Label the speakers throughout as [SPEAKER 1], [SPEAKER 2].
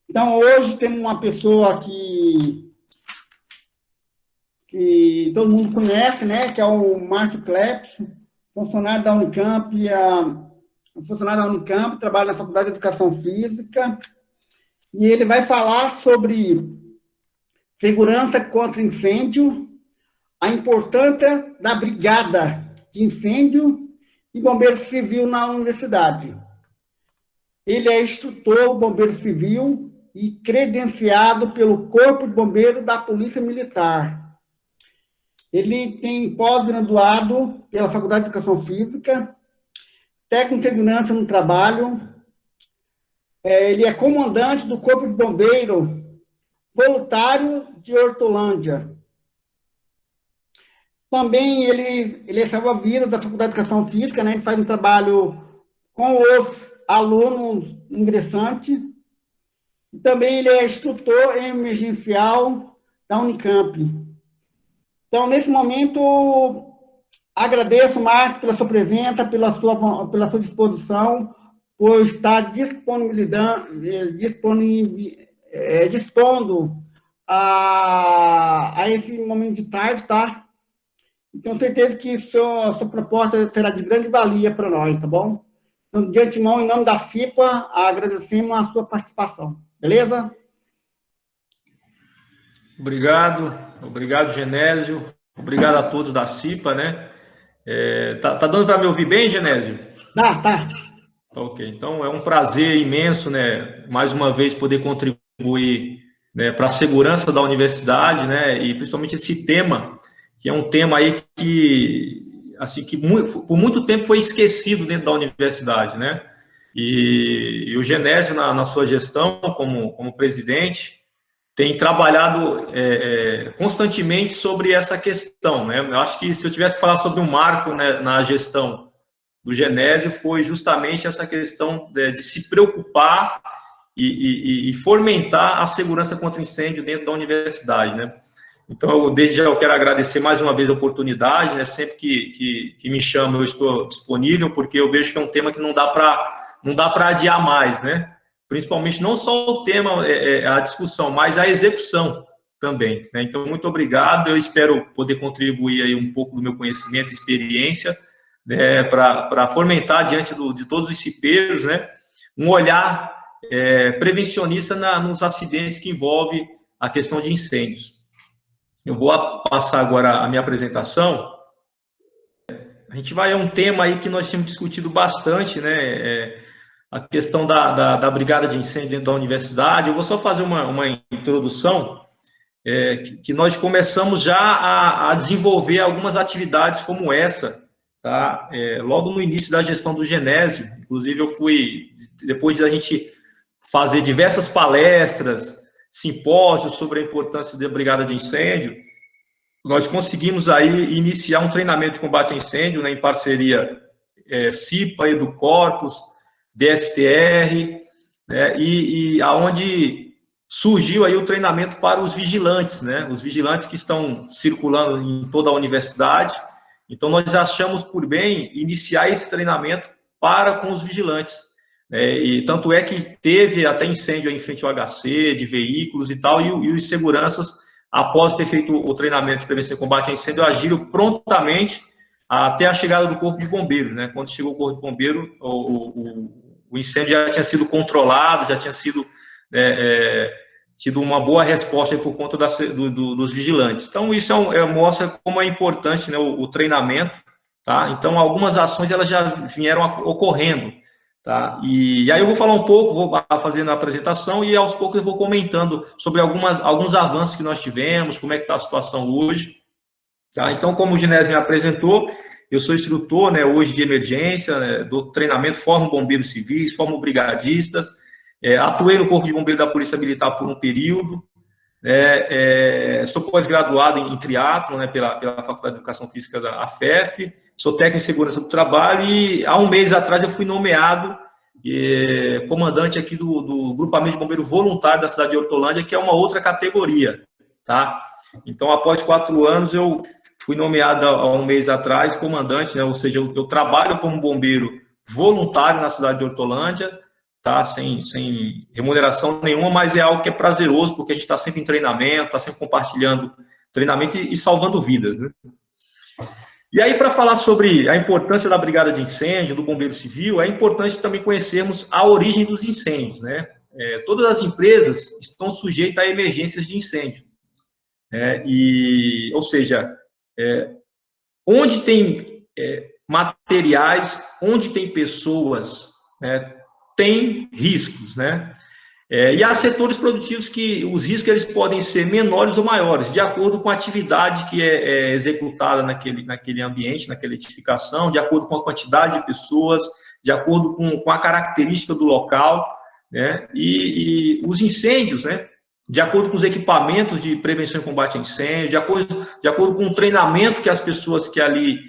[SPEAKER 1] Então, hoje temos uma pessoa que todo mundo conhece, né, que é o Márcio Cleps, funcionário da Unicamp, trabalha na Faculdade de Educação Física, e ele vai falar sobre segurança contra incêndio, a importância da brigada de incêndio e bombeiro civil na universidade. Ele é instrutor bombeiro civil e credenciado pelo Corpo de Bombeiro da Polícia Militar. Ele tem pós-graduado pela Faculdade de Educação Física, técnico de segurança no trabalho. Ele é comandante do Corpo de Bombeiro voluntário de Hortolândia. Também ele é salva-vidas da Faculdade de Educação Física, né? Ele faz um trabalho com os alunos ingressantes. Também ele é instrutor emergencial da Unicamp. Então, nesse momento, agradeço, Marcos, pela sua presença, pela sua disposição, por estar dispondo a esse momento de tarde, tá? E tenho certeza que sua proposta será de grande valia para nós, tá bom? Então, de antemão, em nome da CIPA, agradecemos a sua participação, beleza?
[SPEAKER 2] Obrigado, Genésio. Obrigado a todos da CIPA, né? Tá dando para me ouvir bem, Genésio?
[SPEAKER 1] Tá.
[SPEAKER 2] Ok, então é um prazer imenso, né? Mais uma vez poder contribuir, né, para a segurança da universidade, né? E principalmente esse tema, que é um tema aí que por muito tempo foi esquecido dentro da universidade, né? E o Genésio, na sua gestão como presidente, tem trabalhado constantemente sobre essa questão, né? Eu acho que se eu tivesse que falar sobre um marco, né, na gestão do Genésio, foi justamente essa questão de se preocupar e fomentar a segurança contra incêndio dentro da universidade, né? Então, desde já eu quero agradecer mais uma vez a oportunidade, né? Sempre que me chamam eu estou disponível, porque eu vejo que é um tema que não dá para adiar mais, né? Principalmente não só o tema, a discussão, mas a execução também, né? Então, muito obrigado, eu espero poder contribuir aí um pouco do meu conhecimento e experiência, né, para fomentar diante de todos os cipeiros, né, um olhar prevencionista nos acidentes que envolvem a questão de incêndios. Eu vou passar agora a minha apresentação. A gente vai a um tema aí que nós temos discutido bastante, né, a questão da brigada de incêndio dentro da universidade. Eu vou só fazer uma introdução, que nós começamos já a desenvolver algumas atividades como essa, tá? Logo no início da gestão do Genésio, inclusive eu fui, depois de a gente fazer diversas palestras, simpósios sobre a importância da brigada de incêndio, nós conseguimos aí iniciar um treinamento de combate a incêndio, né, em parceria CIPA, Educorpus, DSTR, né, e aonde surgiu aí o treinamento para os vigilantes, né, os vigilantes que estão circulando em toda a universidade. Então, nós achamos por bem iniciar esse treinamento com os vigilantes. E tanto é que teve até incêndio em frente ao HC, de veículos e tal, e os seguranças, após ter feito o treinamento de prevenção e combate a incêndio, agiram prontamente até a chegada do Corpo de Bombeiros, né? Quando chegou o Corpo de Bombeiro, o incêndio já tinha sido controlado, já tinha sido tido uma boa resposta por conta dos vigilantes. Então, isso mostra como é importante, né, o treinamento, tá? Então, algumas ações elas já vieram ocorrendo, tá? E aí eu vou falar um pouco, vou fazendo a apresentação e aos poucos eu vou comentando sobre alguns avanços que nós tivemos, como é que está a situação hoje, tá? Então, como o Genésio me apresentou, eu sou instrutor, né, hoje de emergência, né, do treinamento, formo bombeiros civis, formo brigadistas, atuei no Corpo de Bombeiro da Polícia Militar por um período, sou pós-graduado em triatlo, né, pela Faculdade de Educação Física da AFEF, sou técnico em segurança do trabalho e há um mês atrás eu fui nomeado comandante aqui do grupamento de bombeiro voluntário da cidade de Hortolândia, que é uma outra categoria, tá? Então, após 4 anos, eu fui nomeado há um mês atrás comandante, né, ou seja, eu trabalho como bombeiro voluntário na cidade de Hortolândia, tá? Sem remuneração nenhuma, mas é algo que é prazeroso, porque a gente está sempre em treinamento, está sempre compartilhando treinamento e salvando vidas, né? E aí, para falar sobre a importância da brigada de incêndio, do bombeiro civil, é importante também conhecermos a origem dos incêndios, né? Todas as empresas estão sujeitas a emergências de incêndio, né? Ou seja, onde tem materiais, onde tem pessoas, né, tem riscos, né? E há setores produtivos que os riscos eles podem ser menores ou maiores, de acordo com a atividade que é executada naquele ambiente, naquela edificação, de acordo com a quantidade de pessoas, de acordo com a característica do local, né? E os incêndios, né? De acordo com os equipamentos de prevenção e combate a incêndio, de acordo com o treinamento que as pessoas que ali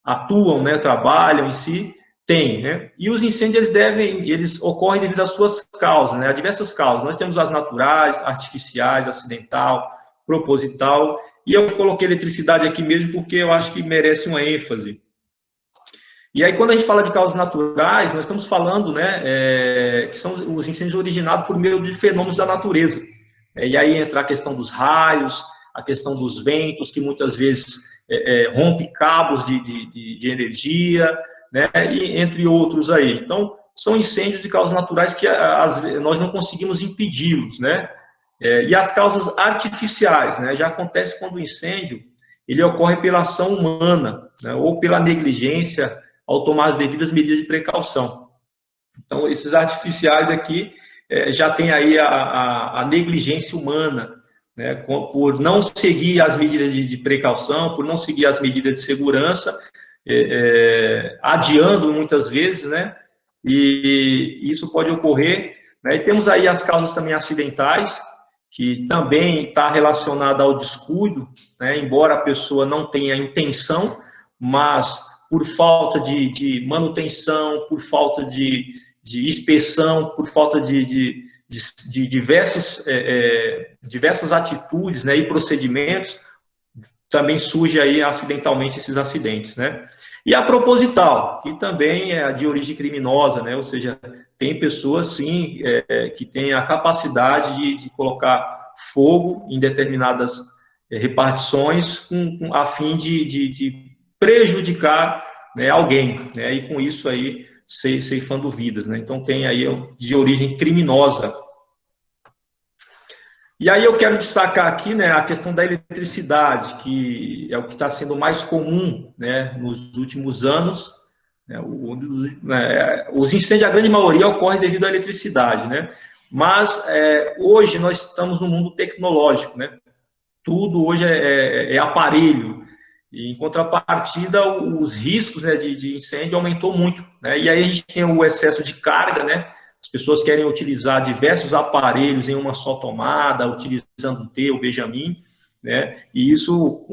[SPEAKER 2] atuam, né, trabalham em si, tem, né? E os incêndios eles ocorrem devido às suas causas, né? Há diversas causas. Nós temos as naturais, artificiais, acidental, proposital, e eu coloquei eletricidade aqui mesmo porque eu acho que merece uma ênfase. E aí, quando a gente fala de causas naturais, nós estamos falando, né, que são os incêndios originados por meio de fenômenos da natureza. E aí entra a questão dos raios, a questão dos ventos, que muitas vezes rompe cabos de energia, né, e entre outros aí. Então, são incêndios de causas naturais que nós não conseguimos impedi-los, né? E as causas artificiais, né, já acontece quando o incêndio ele ocorre pela ação humana, né, ou pela negligência ao tomar as devidas medidas de precaução. Então, esses artificiais aqui já tem aí a negligência humana, né, por não seguir as medidas de precaução, por não seguir as medidas de segurança, adiando muitas vezes, né? E isso pode ocorrer, né? E temos aí as causas também acidentais, que também está relacionada ao descuido, né? Embora a pessoa não tenha intenção, mas por falta de manutenção, por falta de inspeção, por falta de diversas atitudes, né, e procedimentos, também surge aí acidentalmente esses acidentes, né? E a proposital, que também é de origem criminosa, né? Ou seja, tem pessoas, sim, que têm a capacidade de colocar fogo em determinadas repartições a fim de prejudicar, né, alguém, né? E com isso aí ceifando vidas, né? Então tem aí de origem criminosa. E aí eu quero destacar aqui, né, a questão da eletricidade, que é o que está sendo mais comum, né, nos últimos anos. Né, os incêndios, a grande maioria, ocorrem devido à eletricidade, né? Mas hoje nós estamos no mundo tecnológico, né? Tudo hoje é aparelho. E, em contrapartida, os riscos, né, de incêndio aumentou muito, né? E aí a gente tem o excesso de carga, né? As pessoas querem utilizar diversos aparelhos em uma só tomada, utilizando o T, o Benjamin, né? E isso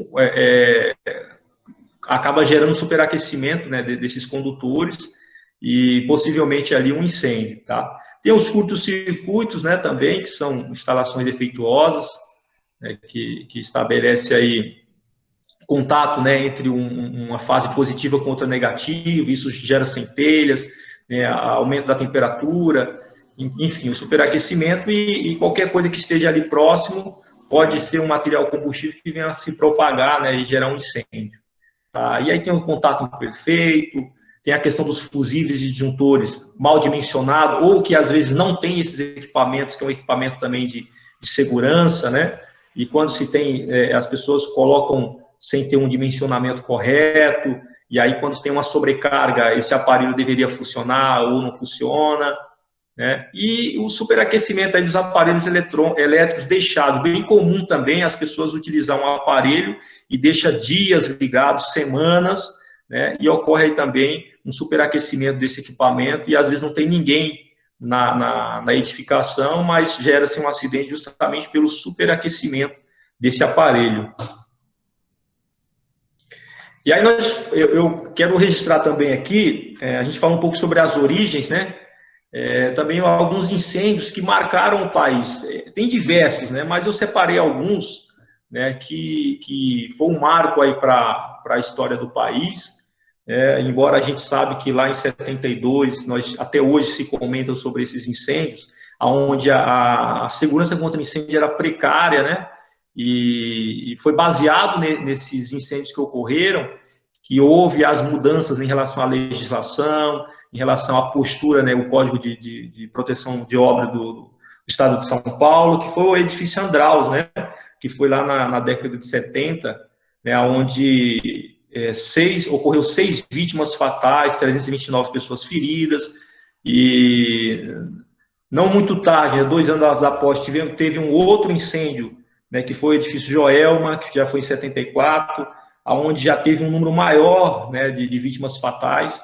[SPEAKER 2] acaba gerando superaquecimento, né, desses condutores e possivelmente ali um incêndio, tá? Tem os curtos-circuitos, né, também, que são instalações defeituosas, né, que estabelece aí contato, né, entre uma fase positiva com outra negativa, isso gera centelhas, né, aumento da temperatura, enfim, o superaquecimento e qualquer coisa que esteja ali próximo pode ser um material combustível que venha a se propagar, né, e gerar um incêndio. Tá? E aí tem o contato imperfeito, tem a questão dos fusíveis e disjuntores mal dimensionados, ou que às vezes não tem esses equipamentos, que é um equipamento também de segurança, né? E quando se tem, as pessoas colocam sem ter um dimensionamento correto, e aí quando tem uma sobrecarga, esse aparelho deveria funcionar ou não funciona, né? E o superaquecimento aí dos aparelhos elétricos deixados, bem comum também as pessoas utilizar um aparelho e deixa dias ligados, semanas, né? E ocorre aí também um superaquecimento desse equipamento e às vezes não tem ninguém na edificação, mas gera-se um acidente justamente pelo superaquecimento desse aparelho. E aí eu quero registrar também aqui, a gente fala um pouco sobre as origens, né? Também alguns incêndios que marcaram o país. Tem diversos, né? Mas eu separei alguns, né, que foi um marco aí para a história do país, embora a gente sabe que lá em 72, até hoje se comenta sobre esses incêndios, onde a segurança contra incêndio era precária, né? E foi baseado nesses incêndios que ocorreram, que houve as mudanças em relação à legislação, em relação à postura, né, o Código de Proteção de Obra do Estado de São Paulo, que foi o edifício Andraus, né, que foi lá na década de 70, né, onde ocorreu 6 vítimas fatais, 329 pessoas feridas, e não muito tarde, né, 2 anos após, teve um outro incêndio, né, que foi o edifício Joelma, que já foi em 74, onde já teve um número maior, né, de vítimas fatais,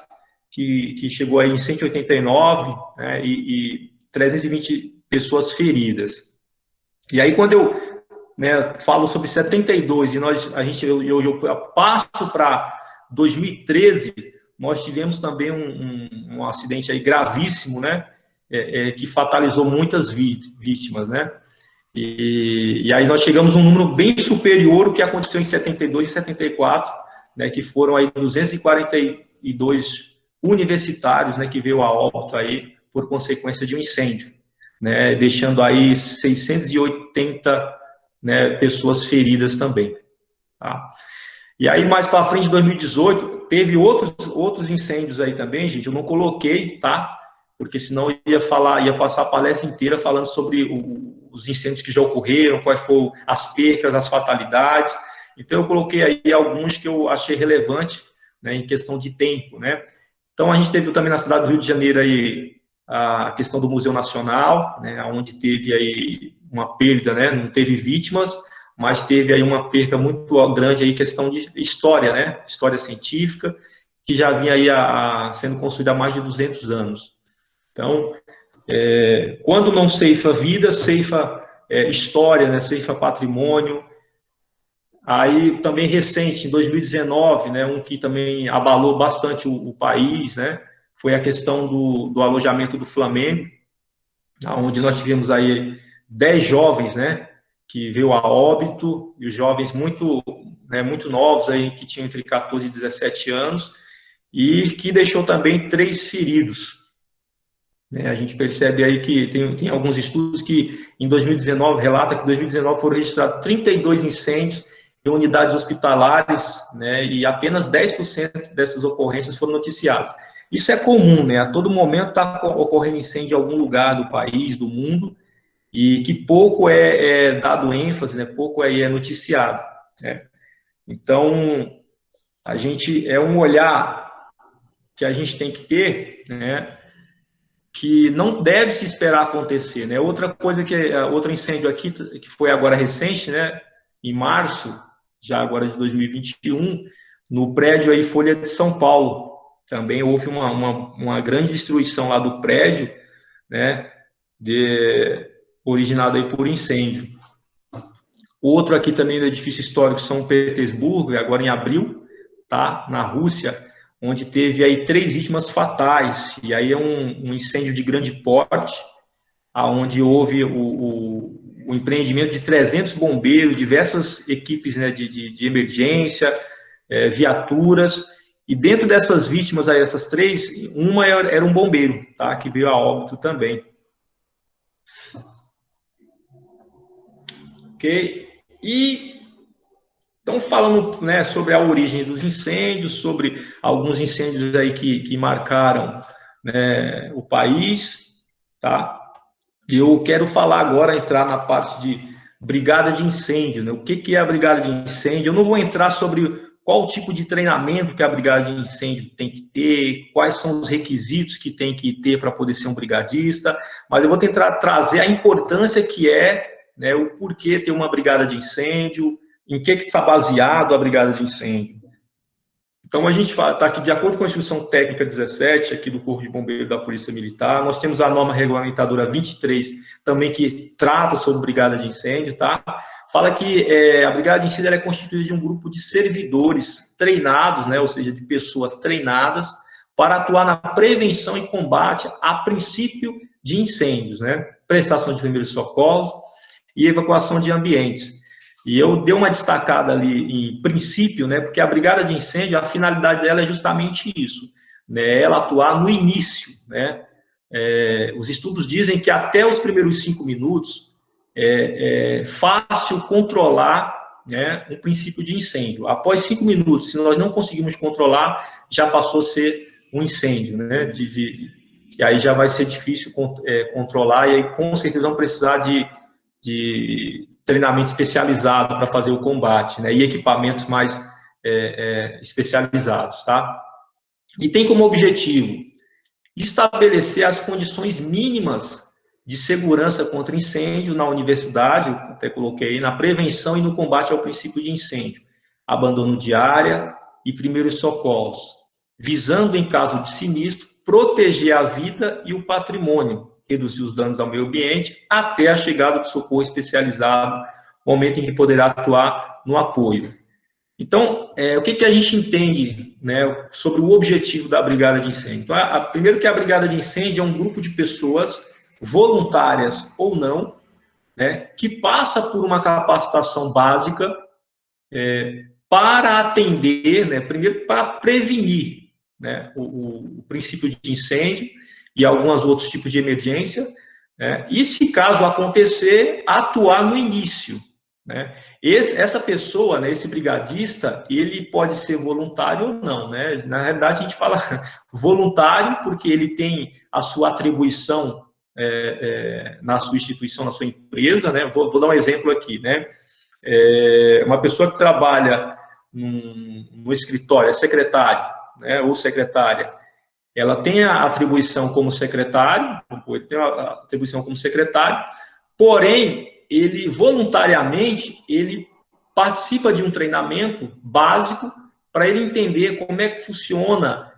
[SPEAKER 2] que chegou aí em 189, né, e 320 pessoas feridas. E aí, quando eu, né, falo sobre 72, e eu passo para 2013, nós tivemos também um acidente aí gravíssimo, né, que fatalizou muitas vítimas, né, e aí nós chegamos a um número bem superior ao que aconteceu em 72 e 74, né, que foram aí 242 universitários, né, que veio a óbito aí por consequência de um incêndio, né, deixando aí 680, né, pessoas feridas também. Tá? E aí mais para frente, em 2018, teve outros incêndios aí também, gente. Eu não coloquei, tá? Porque senão ia passar a palestra inteira falando sobre os incêndios que já ocorreram, quais foram as percas, as fatalidades. Então eu coloquei aí alguns que eu achei relevante, né, em questão de tempo, né? Então a gente teve também na cidade do Rio de Janeiro aí a questão do Museu Nacional, né, onde teve aí uma perda, né? Não teve vítimas, mas teve aí uma perca muito grande aí, questão de história, né? História científica, que já vinha aí sendo construída há mais de 200 anos. Então, quando não ceifa vida, ceifa história, né? Ceifa patrimônio. Aí, também recente, em 2019, né? Um que também abalou bastante o país, né? Foi a questão do alojamento do Flamengo, onde nós tivemos aí 10 jovens, né? Que veio a óbito, e os jovens muito novos, aí, que tinham entre 14 e 17 anos, e que deixou também 3 feridos. A gente percebe aí que tem alguns estudos que em 2019, relata que em 2019 foram registrados 32 incêndios em unidades hospitalares, né, e apenas 10% dessas ocorrências foram noticiadas. Isso é comum, né? A todo momento está ocorrendo incêndio em algum lugar do país, do mundo, e que pouco é dado ênfase, né? Pouco é noticiado, né? Então, a gente um olhar que a gente tem que ter, né? Que não deve se esperar acontecer, né? Outra coisa outro incêndio aqui que foi agora recente, né? Em março, já agora de 2021, no prédio aí Folha de São Paulo, também houve uma grande destruição lá do prédio, né? Originado aí por incêndio. Outro aqui também no edifício histórico São Petersburgo, agora em abril, tá? Na Rússia, onde teve aí 3 vítimas fatais, e aí é um incêndio de grande porte, onde houve o empreendimento de 300 bombeiros, diversas equipes, né, de emergência, viaturas, e dentro dessas vítimas, aí, essas 3, uma era um bombeiro, tá? Que veio a óbito também. Ok? E então, falando, né, sobre a origem dos incêndios, sobre alguns incêndios aí que marcaram, né, o país, tá? Eu quero falar agora, entrar na parte de brigada de incêndio, né? O que é a brigada de incêndio? Eu não vou entrar sobre qual tipo de treinamento que a brigada de incêndio tem que ter, quais são os requisitos que tem que ter para poder ser um brigadista, mas eu vou tentar trazer a importância que né, o porquê ter uma brigada de incêndio, em que está baseado a brigada de incêndio. Então, a gente está aqui, de acordo com a Instrução Técnica 17, aqui do Corpo de Bombeiros da Polícia Militar, nós temos a norma regulamentadora 23, também que trata sobre brigada de incêndio, tá? Fala que a brigada de incêndio é constituída de um grupo de servidores treinados, né, ou seja, de pessoas treinadas, para atuar na prevenção e combate a princípio de incêndios, né? Prestação de primeiros socorros e evacuação de ambientes. E eu dei uma destacada ali em princípio, né, porque a brigada de incêndio, a finalidade dela é justamente isso, né, ela atuar no início, né. Os estudos dizem que até os primeiros 5 minutos é fácil controlar, né, um princípio de incêndio. Após 5 minutos, se nós não conseguimos controlar, já passou a ser um incêndio, né, que aí já vai ser difícil controlar, e aí com certeza vão precisar de treinamento especializado para fazer o combate, né, e equipamentos mais especializados, tá? E tem como objetivo estabelecer as condições mínimas de segurança contra incêndio na universidade, eu até coloquei aí, na prevenção e no combate ao princípio de incêndio, abandono de área e primeiros socorros, visando, em caso de sinistro, proteger a vida e o patrimônio, reduzir os danos ao meio ambiente, até a chegada do socorro especializado, momento em que poderá atuar no apoio. Então, o que a gente entende, né, sobre o objetivo da brigada de incêndio? Então, primeiro que a brigada de incêndio é um grupo de pessoas, voluntárias ou não, né, que passa por uma capacitação básica para atender, né, primeiro para prevenir, né, o princípio de incêndio e alguns outros tipos de emergência, né, e se caso acontecer, atuar no início, né. Essa pessoa, né, esse brigadista, ele pode ser voluntário ou não, né? Na realidade, a gente fala voluntário porque ele tem a sua atribuição na sua instituição, na sua empresa, né? Vou dar um exemplo aqui, né? Uma pessoa que trabalha no escritório, é secretário, né, ou secretária, ela tem a atribuição como secretário, ele tem a atribuição como secretário, porém, ele voluntariamente, ele participa de um treinamento básico para ele entender como é que funciona,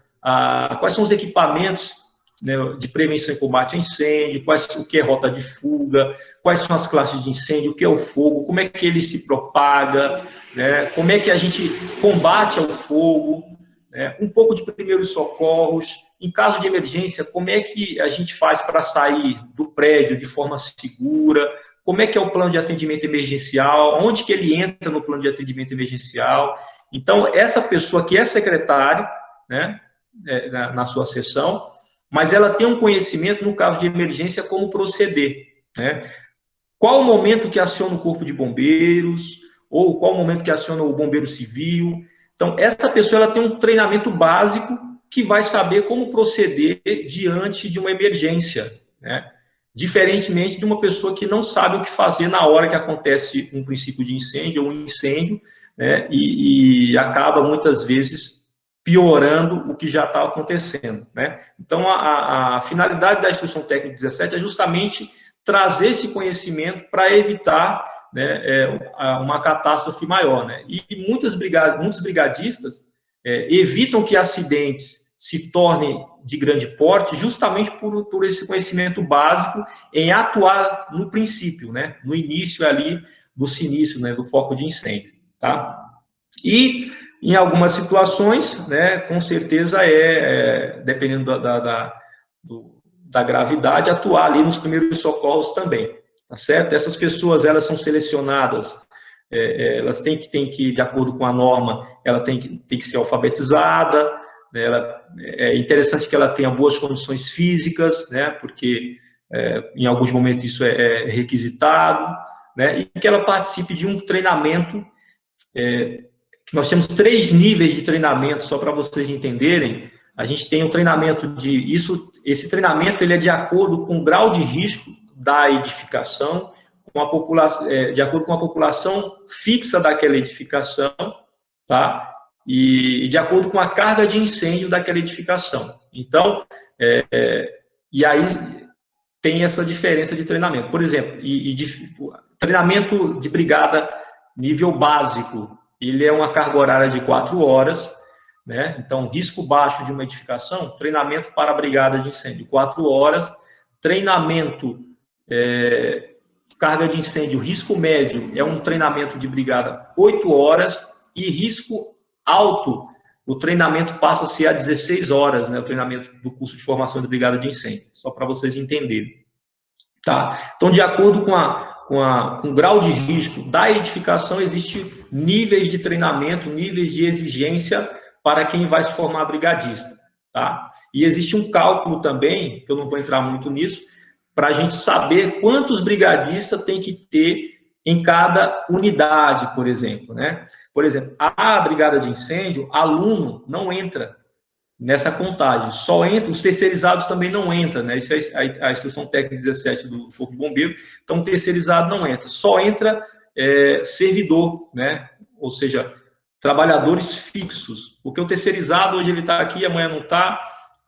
[SPEAKER 2] quais são os equipamentos, né, de prevenção e combate a incêndio, o que é rota de fuga, quais são as classes de incêndio, o que é o fogo, como é que ele se propaga, né, como é que a gente combate ao fogo, né, um pouco de primeiros socorros, em caso de emergência, como é que a gente faz para sair do prédio de forma segura, como é que é o plano de atendimento emergencial, onde que ele entra no plano de atendimento emergencial. Então, essa pessoa que é secretário, né, na sua sessão, mas ela tem um conhecimento, no caso de emergência, como proceder, né? Qual o momento que aciona o corpo de bombeiros, ou qual o momento que aciona o bombeiro civil. Então, essa pessoa ela tem um treinamento básico que vai saber como proceder diante de uma emergência, né? Diferentemente de uma pessoa que não sabe o que fazer na hora que acontece um princípio de incêndio ou um incêndio, né? E acaba, muitas vezes, piorando o que já está acontecendo, né? Então, a finalidade da Instrução Técnica 17 é justamente trazer esse conhecimento para evitar, né, uma catástrofe maior, né? E muitos brigadistas evitam que acidentes se tornem de grande porte justamente por esse conhecimento básico em atuar no princípio, né? No início ali do sinistro, né? Do foco de incêndio, tá? E em algumas situações, né, com certeza dependendo da gravidade, atuar ali nos primeiros socorros também, tá certo? Essas pessoas, elas são selecionadas, elas têm que, de acordo com a norma, ela tem que ser alfabetizada, né, é interessante que ela tenha boas condições físicas, né, porque em alguns momentos isso é requisitado, né, e que ela participe de um treinamento, nós temos 3 níveis de treinamento, só para vocês entenderem. A gente tem um treinamento esse treinamento ele é de acordo com o grau de risco da edificação, de acordo com a população fixa daquela edificação, tá? E de acordo com a carga de incêndio daquela edificação. Então, e aí tem essa diferença de treinamento. Por exemplo, treinamento de brigada nível básico, ele é uma carga horária de 4 horas, né? Então, risco baixo de uma edificação, treinamento para a brigada de incêndio, 4 horas, treinamento, carga de incêndio, risco médio, é um treinamento de brigada 8 horas, e risco alto, o treinamento passa a ser a 16 horas, né? O treinamento do curso de formação de brigada de incêndio, só para vocês entenderem. Tá? Então, de acordo com com grau de risco da edificação, existem níveis de treinamento, níveis de exigência para quem vai se formar brigadista, tá? E existe um cálculo também, que eu não vou entrar muito nisso, para a gente saber quantos brigadistas tem que ter em cada unidade, por exemplo, né? Por exemplo, a brigada de incêndio, aluno não entra nessa contagem, só entra, os terceirizados também não entram, né? Isso é a instrução técnica 17 do Corpo de Bombeiro, então terceirizado não entra, só entra servidor, né? Ou seja, trabalhadores fixos, porque o terceirizado hoje ele está aqui, amanhã não está,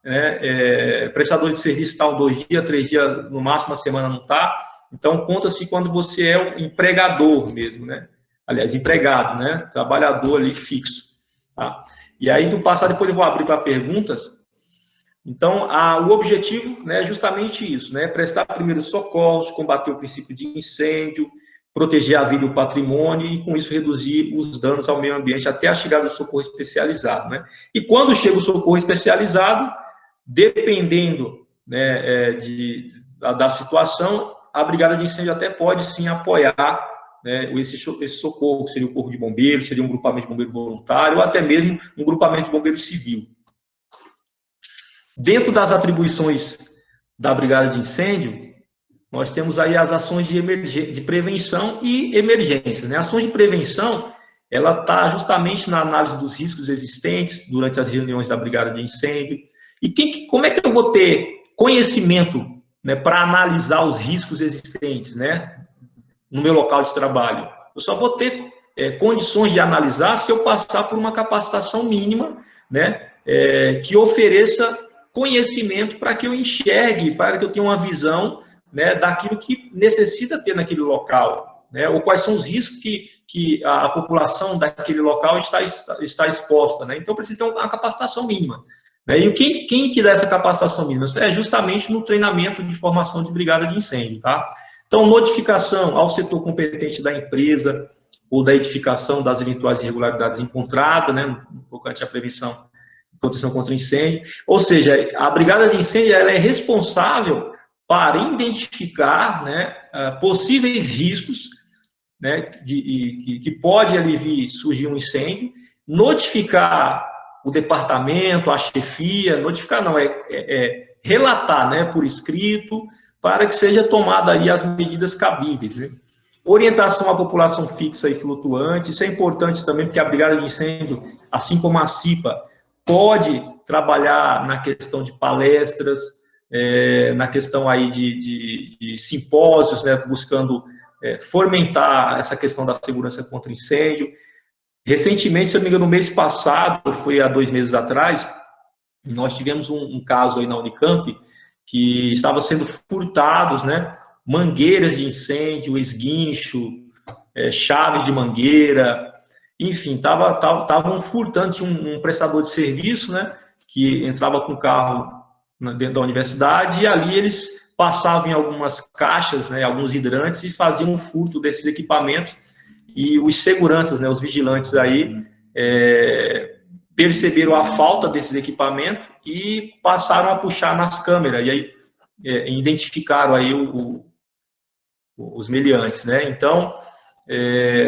[SPEAKER 2] né? Prestador de serviço está 2 dias, 3 dias, no máximo uma semana não está, então conta-se quando você é um empregador mesmo, né? Aliás, empregado, né? Trabalhador ali fixo, tá? E aí, do passado, depois eu vou abrir para perguntas. Então, o objetivo, né, é justamente isso, né? Prestar primeiros socorros, combater o princípio de incêndio, proteger a vida e o patrimônio e, com isso, reduzir os danos ao meio ambiente até a chegada do socorro especializado, né? E quando chega o socorro especializado, dependendo, né, da situação, a brigada de incêndio até pode, sim, apoiar, né, esse socorro, que seria o corpo de bombeiros, seria um grupamento de bombeiro voluntário, ou até mesmo um grupamento de bombeiro civil. Dentro das atribuições da brigada de incêndio, nós temos aí as ações de prevenção e emergência, né? Ações de prevenção, ela está justamente na análise dos riscos existentes durante as reuniões da brigada de incêndio. E como é que eu vou ter conhecimento, né, para analisar os riscos existentes, né, no meu local de trabalho? Eu só vou ter condições de analisar se eu passar por uma capacitação mínima, né, que ofereça conhecimento para que eu enxergue, para que eu tenha uma visão, né, daquilo que necessita ter naquele local, né, ou quais são os riscos que a população daquele local está exposta, né? Então, precisa ter uma capacitação mínima, né? E quem que dá essa capacitação mínima? É justamente no treinamento de formação de brigada de incêndio, tá? Então, notificação ao setor competente da empresa ou da edificação das eventuais irregularidades encontradas, né, no tocante à prevenção e proteção contra incêndio. Ou seja, a brigada de incêndio ela é responsável para identificar, né, possíveis riscos, né, que pode ali vir surgir um incêndio, notificar o departamento, a chefia, notificar não, relatar, né, por escrito, para que seja tomada aí as medidas cabíveis, né? Orientação à população fixa e flutuante, isso é importante também, porque a brigada de incêndio, assim como a CIPA, pode trabalhar na questão de palestras, na questão aí de simpósios, né, buscando fomentar essa questão da segurança contra incêndio. Recentemente, se eu não me engano, no mês passado, foi há 2 meses atrás, nós tivemos um caso aí na Unicamp, que estava sendo furtados, né, mangueiras de incêndio, esguincho, chaves de mangueira, enfim, estavam furtando, tinha um prestador de serviço, né, que entrava com o carro dentro da universidade, e ali eles passavam em algumas caixas, né, alguns hidrantes, e faziam um furto desses equipamentos, e os seguranças, né, os vigilantes aí, perceberam a falta desses equipamentos e passaram a puxar nas câmeras, e aí identificaram aí os meliantes, né? Então,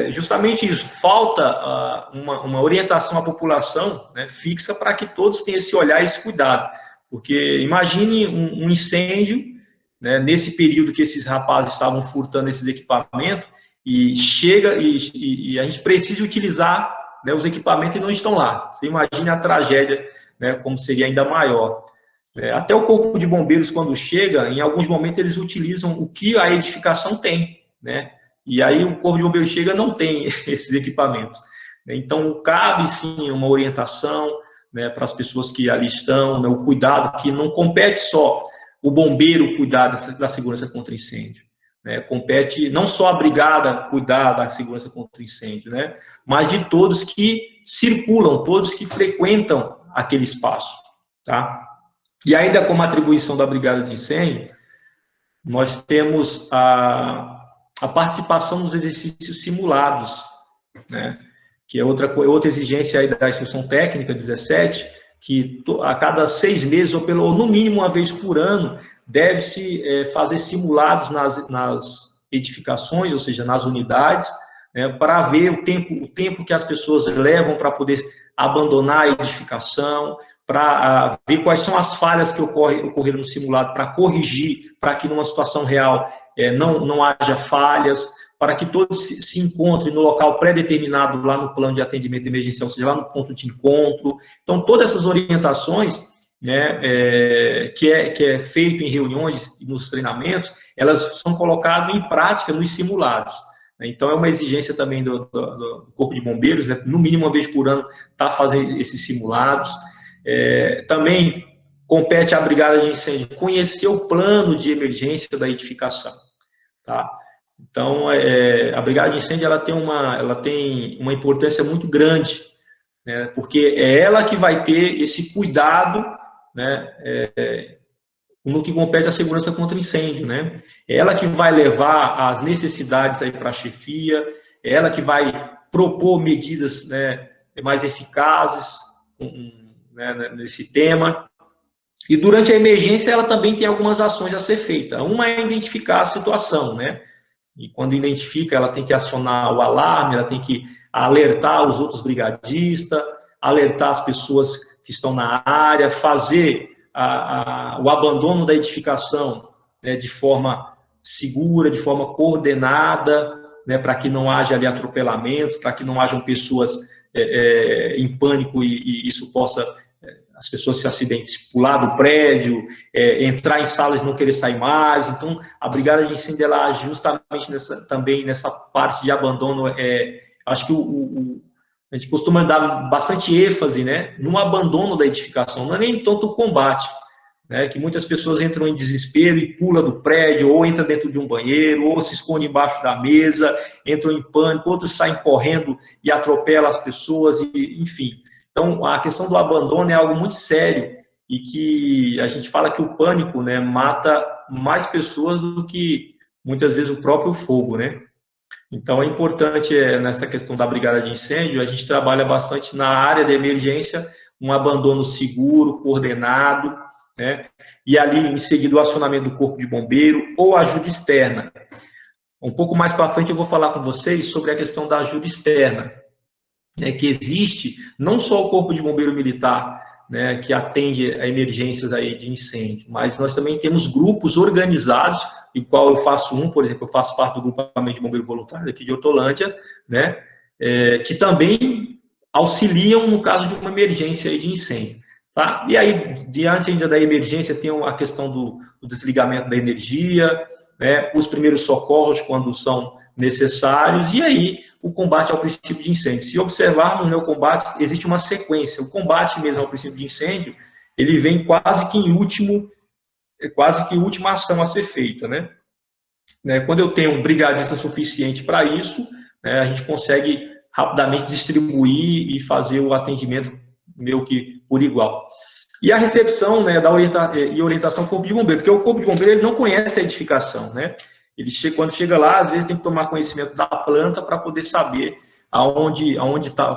[SPEAKER 2] justamente isso, falta uma orientação à população, né, fixa, para que todos tenham esse olhar e esse cuidado, porque imagine um incêndio, né, nesse período que esses rapazes estavam furtando esses equipamentos, e chega e a gente precisa utilizar, né, os equipamentos e não estão lá. Você imagina a tragédia, né, como seria ainda maior. Até o corpo de bombeiros, quando chega, em alguns momentos eles utilizam o que a edificação tem, né? E aí o corpo de bombeiros chega e não tem esses equipamentos. Então, cabe sim uma orientação, né, para as pessoas que ali estão, né, o cuidado, que não compete só o bombeiro cuidar da segurança contra incêndio, né? Compete não só a brigada cuidar da segurança contra incêndio, né, mas de todos que circulam, todos que frequentam aquele espaço, tá? E ainda como atribuição da brigada de incêndio, nós temos a participação nos exercícios simulados, né, que é outra exigência aí da instrução técnica 17, que a cada 6 meses, ou no mínimo uma vez por ano, deve-se fazer simulados nas edificações, ou seja, nas unidades, né, para ver o tempo que as pessoas levam para poder abandonar a edificação, para ver quais são as falhas que ocorreram no simulado, para corrigir, para que numa situação real não haja falhas, para que todos se encontrem no local pré-determinado lá no plano de atendimento emergencial, ou seja, lá no ponto de encontro. Então, todas essas orientações, né, que é feito em reuniões e nos treinamentos, elas são colocadas em prática nos simulados. Então, é uma exigência também do Corpo de Bombeiros, né, no mínimo uma vez por ano, tá fazendo esses simulados. Também compete à Brigada de Incêndio conhecer o plano de emergência da edificação, tá? Então, a Brigada de Incêndio ela tem uma importância muito grande, né, porque é ela que vai ter esse cuidado, né, no que compete à segurança contra incêndio, né? É ela que vai levar as necessidades aí para a chefia, é ela que vai propor medidas, né, mais eficazes, né, nesse tema. E durante a emergência ela também tem algumas ações a ser feitas. Uma é identificar a situação, né? E quando identifica, ela tem que acionar o alarme, ela tem que alertar os outros brigadistas, alertar as pessoas que estão na área, fazer o abandono da edificação, né, de forma segura, de forma coordenada, né, para que não haja ali atropelamentos, para que não hajam pessoas em pânico e isso possa, as pessoas se acidentem, pular do prédio, entrar em salas e não querer sair mais. Então, a Brigada de Incêndio, ela age justamente também nessa parte de abandono. Acho que a gente costuma dar bastante ênfase, né, no abandono da edificação, não é nem tanto o combate, né, que muitas pessoas entram em desespero e pulam do prédio, ou entram dentro de um banheiro, ou se escondem embaixo da mesa, entram em pânico, outros saem correndo e atropelam as pessoas, enfim. Então, a questão do abandono é algo muito sério e que a gente fala que o pânico, né, mata mais pessoas do que, muitas vezes, o próprio fogo, né? Então, é importante, nessa questão da Brigada de Incêndio, a gente trabalha bastante na área de emergência, um abandono seguro, coordenado, né? E ali, em seguida, o acionamento do Corpo de Bombeiro ou ajuda externa. Um pouco mais para frente, eu vou falar com vocês sobre a questão da ajuda externa, que existe não só o Corpo de Bombeiro Militar, né, que atende a emergências aí de incêndio, mas nós também temos grupos organizados, em qual eu faço por exemplo, eu faço parte do grupamento de bombeiro voluntário aqui de Hortolândia, né, que também auxiliam no caso de uma emergência aí de incêndio. Tá? E aí, diante ainda da emergência, tem a questão do desligamento da energia, né, os primeiros socorros quando são necessários, e aí o combate ao princípio de incêndio. Se observarmos, no combate, existe uma sequência. O combate mesmo ao princípio de incêndio, ele vem quase que última ação a ser feita, né? Quando eu tenho um brigadista suficiente para isso, né, a gente consegue rapidamente distribuir e fazer o atendimento meio que por igual. E a recepção, né, e orientação do Corpo de Bombeiro, porque o Corpo de Bombeiro ele não conhece a edificação, né? Quando chega lá, às vezes tem que tomar conhecimento da planta para poder saber aonde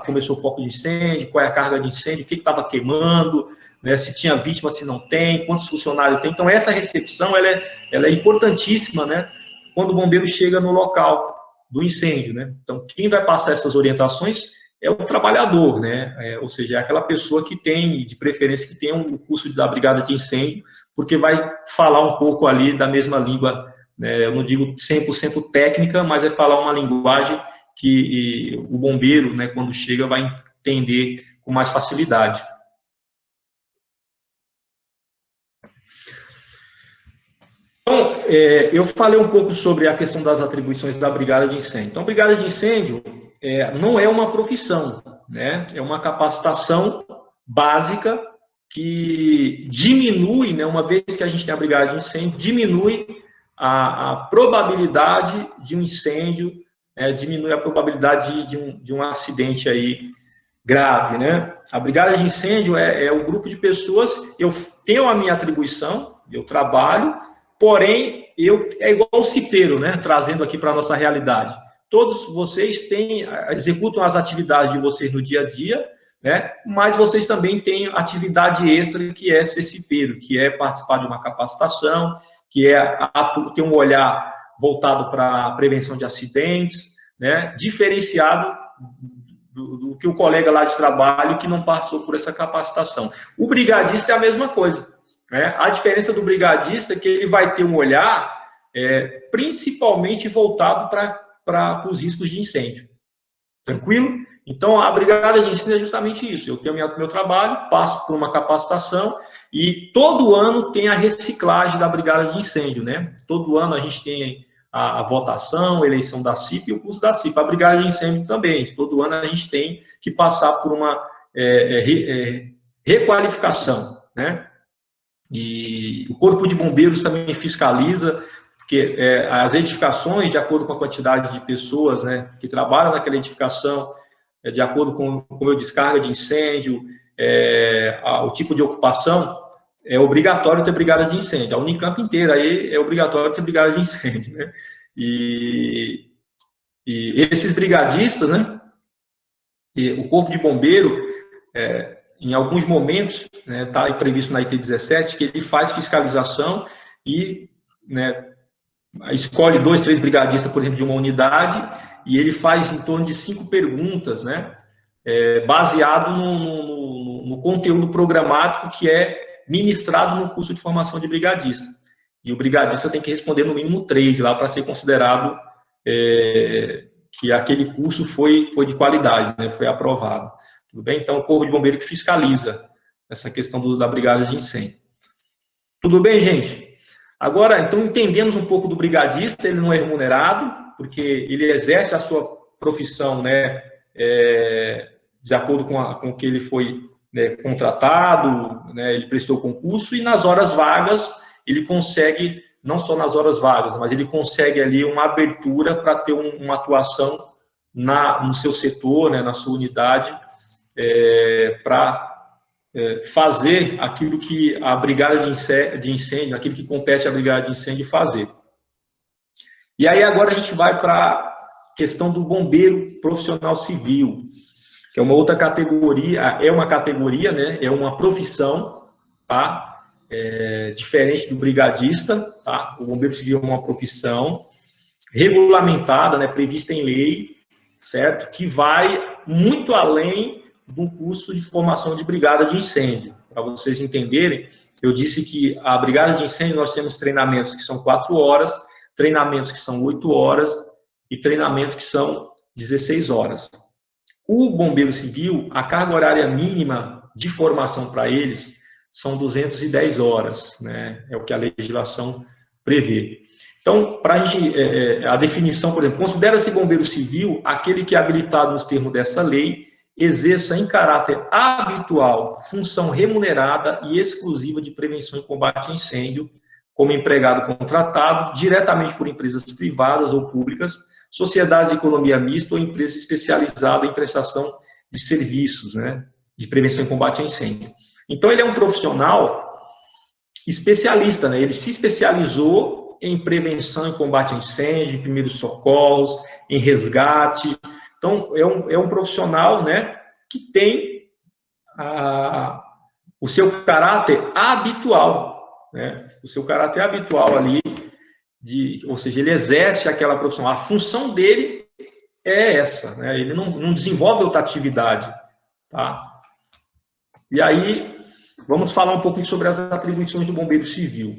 [SPEAKER 2] começou o foco de incêndio, qual é a carga de incêndio, o que estava queimando, né, se tinha vítima, se não tem, quantos funcionários tem. Então, essa recepção ela é importantíssima, né, quando o bombeiro chega no local do incêndio. Né? Então, quem vai passar essas orientações é o trabalhador, né, ou seja, é aquela pessoa que tem, de preferência, que tem um curso da Brigada de Incêndio, porque vai falar um pouco ali da mesma língua. Eu não digo 100% técnica, mas é falar uma linguagem que o bombeiro, né, quando chega, vai entender com mais facilidade. Então, eu falei um pouco sobre a questão das atribuições da Brigada de Incêndio. Então, a Brigada de Incêndio não é uma profissão, né? É uma capacitação básica que diminui, né, uma vez que a gente tem a Brigada de Incêndio, diminui a probabilidade de um incêndio, diminui a probabilidade de um acidente aí grave, né? A Brigada de Incêndio é o grupo de pessoas, eu tenho a minha atribuição, eu trabalho, porém, é igual o cipeiro, né? Trazendo aqui para a nossa realidade. Todos vocês executam as atividades de vocês no dia a dia, né? Mas vocês também têm atividade extra, que é ser cipeiro, que é participar de uma capacitação, que é ter um olhar voltado para a prevenção de acidentes, né, diferenciado do que o colega lá de trabalho que não passou por essa capacitação. O brigadista é a mesma coisa, né? A diferença do brigadista é que ele vai ter um olhar principalmente voltado para os riscos de incêndio. Tranquilo? Então, a brigada de incêndio é justamente isso. Eu tenho meu trabalho, passo por uma capacitação e todo ano tem a reciclagem da brigada de incêndio, né? Todo ano a gente tem a votação, a eleição da CIP e o curso da CIP. A brigada de incêndio também. Todo ano a gente tem que passar por uma requalificação, né? E o Corpo de Bombeiros também fiscaliza, porque as edificações, de acordo com a quantidade de pessoas, né, que trabalham naquela edificação, de acordo com a descarga de incêndio, o tipo de ocupação, é obrigatório ter brigada de incêndio. A Unicamp inteira aí é obrigatório ter brigada de incêndio, né? E esses brigadistas, né, e o Corpo de Bombeiro, em alguns momentos, está previsto na IT 17, que ele faz fiscalização e, né, escolhe 2, 3 brigadistas, por exemplo, de uma unidade, e ele faz em torno de 5 perguntas, né, baseado no conteúdo programático que é ministrado no curso de formação de brigadista. E o brigadista tem que responder no mínimo 3 lá para ser considerado que aquele curso foi de qualidade, né, foi aprovado. Tudo bem? Então, o Corpo de Bombeiro que fiscaliza essa questão da brigada de incêndio. Tudo bem, gente? Agora, então, entendemos um pouco do brigadista, ele não é remunerado, porque ele exerce a sua profissão, né, de acordo com o que ele foi, né, contratado, né, ele prestou concurso, e nas horas vagas, ele consegue, não só nas horas vagas, mas ele consegue ali uma abertura para ter uma atuação no seu setor, né, na sua unidade, para fazer aquilo que a brigada de incêndio, aquilo que compete à brigada de incêndio fazer. E aí agora a gente vai para a questão do bombeiro profissional civil, que é uma outra categoria, né, é uma profissão, tá? Diferente do brigadista, tá? O bombeiro civil é uma profissão regulamentada, né, prevista em lei, certo? Que vai muito além do curso de formação de brigada de incêndio. Para vocês entenderem, eu disse que a brigada de incêndio nós temos treinamentos que são 4 horas, treinamentos que são 8 horas e treinamentos que são 16 horas. O bombeiro civil, a carga horária mínima de formação para eles são 210 horas, né? É o que a legislação prevê. Então, para a definição, por exemplo, considera-se bombeiro civil aquele que é habilitado nos termos dessa lei exerça em caráter habitual função remunerada e exclusiva de prevenção e combate a incêndio, como empregado contratado, diretamente por empresas privadas ou públicas, sociedade de economia mista ou empresa especializada em prestação de serviços, né, de prevenção e combate a incêndio. Então, ele é um profissional especialista, né, ele se especializou em prevenção e combate a incêndio, em primeiros socorros, em resgate. Então, é um profissional, né, que tem o seu caráter habitual, né, o seu caráter habitual ali, ou seja, ele exerce aquela profissão. A função dele é essa, né, ele não desenvolve outra atividade, tá? E aí, vamos falar um pouquinho sobre as atribuições do bombeiro civil.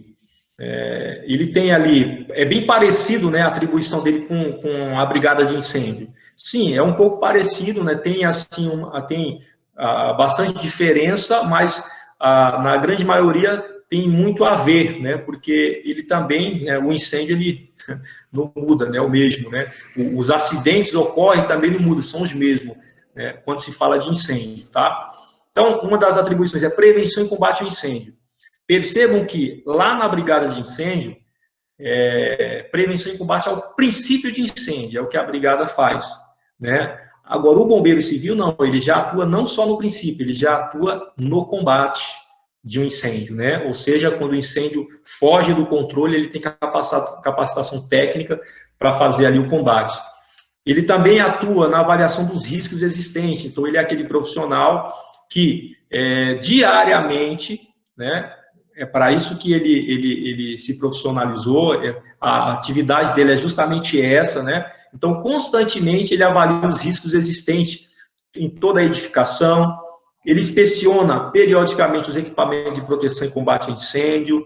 [SPEAKER 2] Ele tem ali, é bem parecido, né, a atribuição dele com a brigada de incêndio. Sim, é um pouco parecido, né? Tem assim, bastante diferença, mas na grande maioria tem muito a ver, né? Porque ele também, né, o incêndio ele não muda, né? O mesmo, né? Os acidentes ocorrem também não mudam, são os mesmos, né, quando se fala de incêndio, tá? Então, uma das atribuições é prevenção e combate ao incêndio. Percebam que lá na brigada de incêndio, prevenção e combate ao princípio de incêndio, é o que a brigada faz, né? Agora, o bombeiro civil, não, ele já atua não só no princípio, ele já atua no combate de um incêndio, né? Ou seja, quando o incêndio foge do controle, ele tem capacitação técnica para fazer ali o combate. Ele também atua na avaliação dos riscos existentes, então ele é aquele profissional que diariamente, né, é para isso que ele se profissionalizou, a atividade dele é justamente essa, né? Então, constantemente, ele avalia os riscos existentes em toda a edificação, ele inspeciona periodicamente os equipamentos de proteção e combate a incêndio,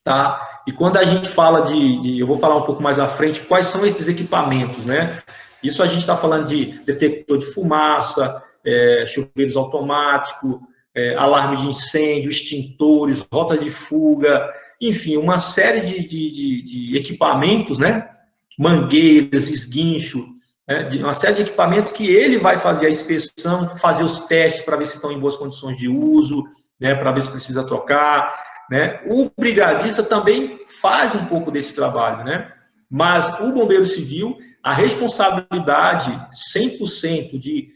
[SPEAKER 2] tá? E quando a gente fala eu vou falar um pouco mais à frente, quais são esses equipamentos, né? Isso a gente está falando de detector de fumaça, chuveiros automáticos, alarme de incêndio, extintores, rota de fuga, enfim, uma série de equipamentos, né? Mangueiras, esguincho, né? Uma série de equipamentos que ele vai fazer a inspeção, fazer os testes para ver se estão em boas condições de uso, né? Para ver se precisa trocar, né? O brigadista também faz um pouco desse trabalho, né? Mas o bombeiro civil, a responsabilidade 100% de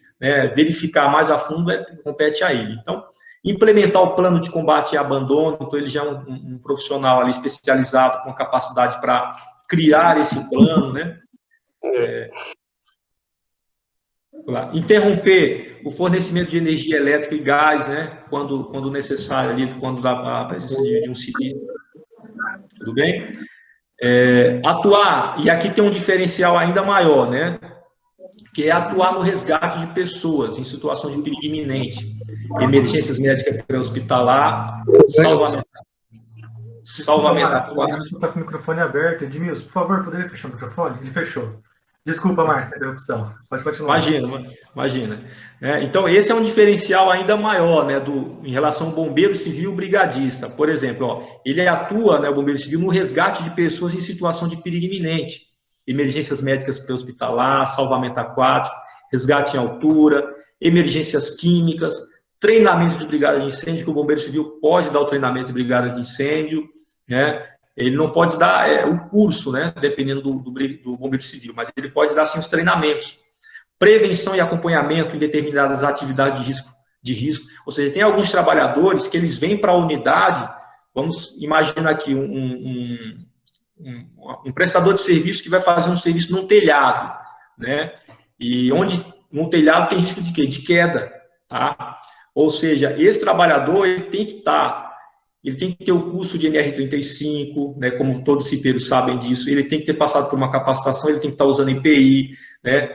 [SPEAKER 2] verificar mais a fundo compete a ele. Então, implementar o plano de combate e abandono, então ele já é um profissional ali especializado com capacidade para criar esse plano, né? Interromper o fornecimento de energia elétrica e gás, né? Quando necessário ali, quando dá a presença de um sinistro. Tudo bem? Atuar, e aqui tem um diferencial ainda maior, né? Que é atuar no resgate de pessoas em situação de perigo iminente, emergências médicas pré-hospitalar, salvamento aquático.
[SPEAKER 3] Está com o microfone aberto. Edmilson, por favor, poderia fechar o microfone? Ele fechou. Desculpa, Márcia, a interrupção. Pode continuar.
[SPEAKER 2] Imagina. Então, esse é um diferencial ainda maior, né, em relação ao bombeiro civil brigadista. Por exemplo, ele atua, né, o bombeiro civil, no resgate de pessoas em situação de perigo iminente, emergências médicas pré-hospitalar, salvamento aquático, resgate em altura, emergências químicas, treinamento de brigada de incêndio, que o bombeiro civil pode dar o treinamento de brigada de incêndio, né? Ele não pode dar o curso, né, dependendo do bombeiro civil, mas ele pode dar, sim, os treinamentos. Prevenção e acompanhamento em determinadas atividades de risco. Ou seja, tem alguns trabalhadores que eles vêm para a unidade, vamos imaginar aqui um prestador de serviço que vai fazer um serviço num telhado, né? E onde no telhado tem risco de quê? De queda, tá? Ou seja, esse trabalhador ele tem que ter o curso de NR35, né, como todos os cipeiros sabem disso, ele tem que ter passado por uma capacitação, ele tem que estar usando EPI, né?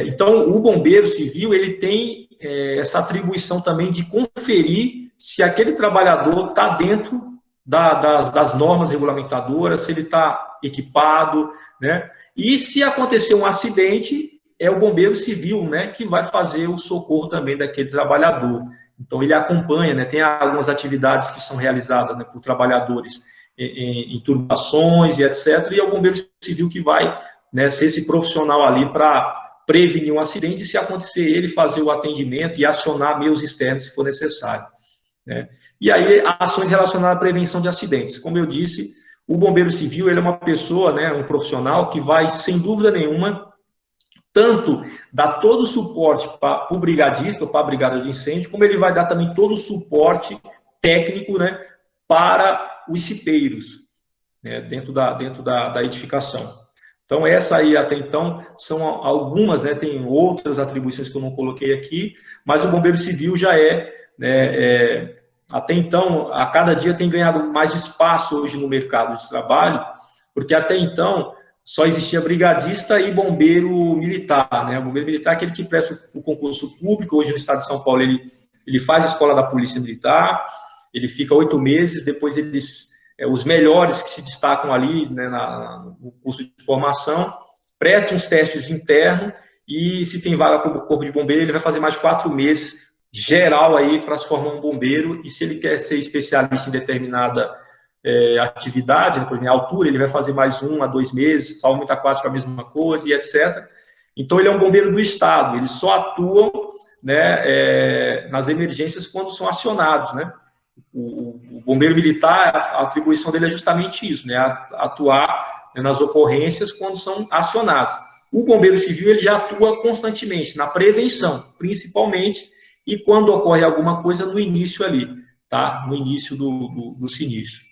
[SPEAKER 2] Então, o bombeiro civil, ele tem essa atribuição também de conferir se aquele trabalhador está dentro das normas regulamentadoras, se ele está equipado, né? E se acontecer um acidente, é o bombeiro civil, né, que vai fazer o socorro também daquele trabalhador. Então, ele acompanha, né, tem algumas atividades que são realizadas, né, por trabalhadores em turbações e etc., e é o bombeiro civil que vai, né, ser esse profissional ali para prevenir um acidente e, se acontecer, ele fazer o atendimento e acionar meios externos se for necessário, né. E aí, ações relacionadas à prevenção de acidentes. Como eu disse, o bombeiro civil, ele é uma pessoa, né, um profissional que vai, sem dúvida nenhuma, tanto dar todo o suporte para o brigadista, para a brigada de incêndio, como ele vai dar também todo o suporte técnico, né, para os cipeiros, né, dentro da edificação. Então, essa aí, até então, são algumas, né, tem outras atribuições que eu não coloquei aqui, mas o bombeiro civil já né, até então, a cada dia tem ganhado mais espaço hoje no mercado de trabalho, porque até então só existia brigadista e bombeiro militar, né? O bombeiro militar é aquele que presta o concurso público. Hoje no estado de São Paulo ele faz a escola da Polícia Militar, ele fica 8 meses, depois os melhores que se destacam ali, né, no curso de formação, prestam os testes internos e, se tem vaga para o corpo de bombeiro, ele vai fazer mais 4 meses geral aí para se formar um bombeiro, e se ele quer ser especialista em determinada atividade, né, por exemplo, a altura, ele vai fazer mais 1 a 2 meses, salvamento aquático a mesma coisa, e etc. Então, ele é um bombeiro do Estado, eles só atuam, né, nas emergências quando são acionados, né? O bombeiro militar, a atribuição dele é justamente isso, né, atuar, né, nas ocorrências quando são acionados. O bombeiro civil, ele já atua constantemente na prevenção, principalmente, e quando ocorre alguma coisa no início ali, tá? No início do sinistro.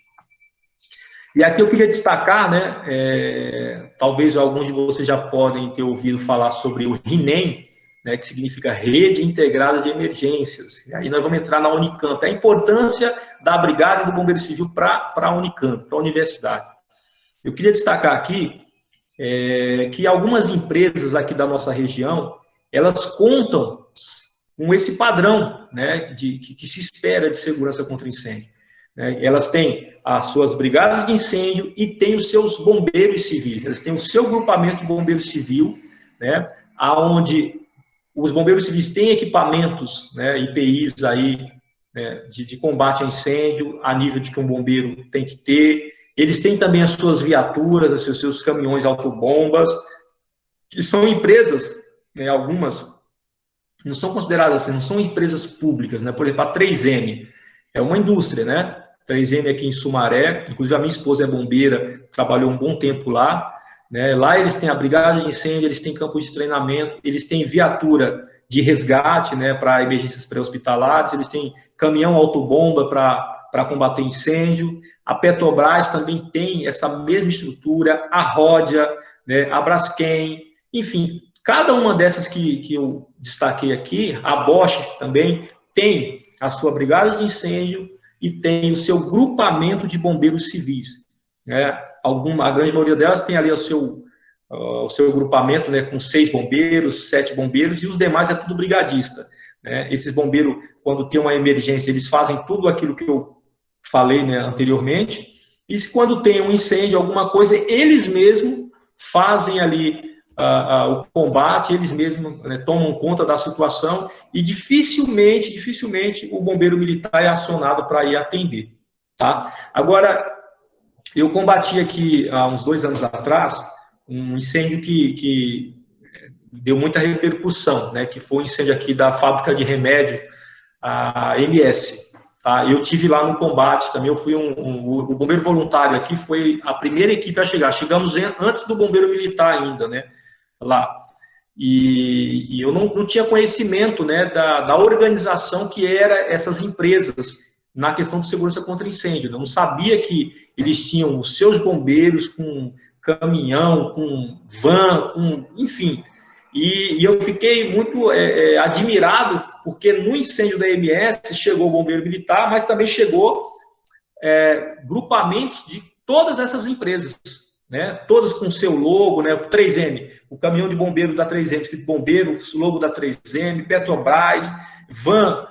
[SPEAKER 2] E aqui eu queria destacar, né, talvez alguns de vocês já podem ter ouvido falar sobre o RINEM, né, que significa Rede Integrada de Emergências. E aí nós vamos entrar na Unicamp. A importância da Brigada e do Bombeiro Civil para a Unicamp, para a universidade. Eu queria destacar aqui que algumas empresas aqui da nossa região, elas contam com esse padrão, né, que se espera de segurança contra incêndio. Né? Elas têm as suas brigadas de incêndio e têm os seus bombeiros civis. Elas têm o seu grupamento de bombeiro civil, né, onde os bombeiros civis têm equipamentos, né, EPIs aí, né, de combate a incêndio, a nível de que um bombeiro tem que ter. Eles têm também as suas viaturas, os seus caminhões autobombas, que são empresas, né, algumas não são consideradas assim, não são empresas públicas, né? Por exemplo, a 3M é uma indústria, né? 3M aqui em Sumaré, inclusive a minha esposa é bombeira, trabalhou um bom tempo lá, né? Lá eles têm a brigada de incêndio, eles têm campos de treinamento, eles têm viatura de resgate, né, para emergências pré-hospitalares, eles têm caminhão autobomba para combater incêndio. A Petrobras também tem essa mesma estrutura, a Ródia, né, a Braskem, enfim, cada uma dessas que eu destaquei aqui, a Bosch também tem a sua brigada de incêndio e tem o seu grupamento de bombeiros civis. Né? A grande maioria delas tem ali o seu grupamento, né, com 6 bombeiros, 7 bombeiros, e os demais é tudo brigadista. Né? Esses bombeiros, quando tem uma emergência, eles fazem tudo aquilo que eu falei, né, anteriormente, e quando tem um incêndio, alguma coisa, eles mesmos fazem ali o combate, eles mesmos, né, tomam conta da situação, e dificilmente o bombeiro militar é acionado para ir atender. Tá? Agora, eu combati aqui, há uns 2 anos atrás, um incêndio que deu muita repercussão, né, que foi o incêndio aqui da fábrica de remédio, a MS. Tá? Eu tive lá no combate também, eu fui o bombeiro voluntário aqui, foi a primeira equipe a chegar. Chegamos antes do bombeiro militar ainda, né, lá. E eu não tinha conhecimento, né, da organização que era essas empresas na questão de segurança contra incêndio. Eu não sabia que eles tinham os seus bombeiros com caminhão, com van, enfim. E eu fiquei muito admirado, porque no incêndio da MS chegou o bombeiro militar, mas também chegou grupamentos de todas essas empresas, né? Todas com seu logo, né? 3M, o caminhão de bombeiro da 3M, escrito bombeiro, logo da 3M, Petrobras, van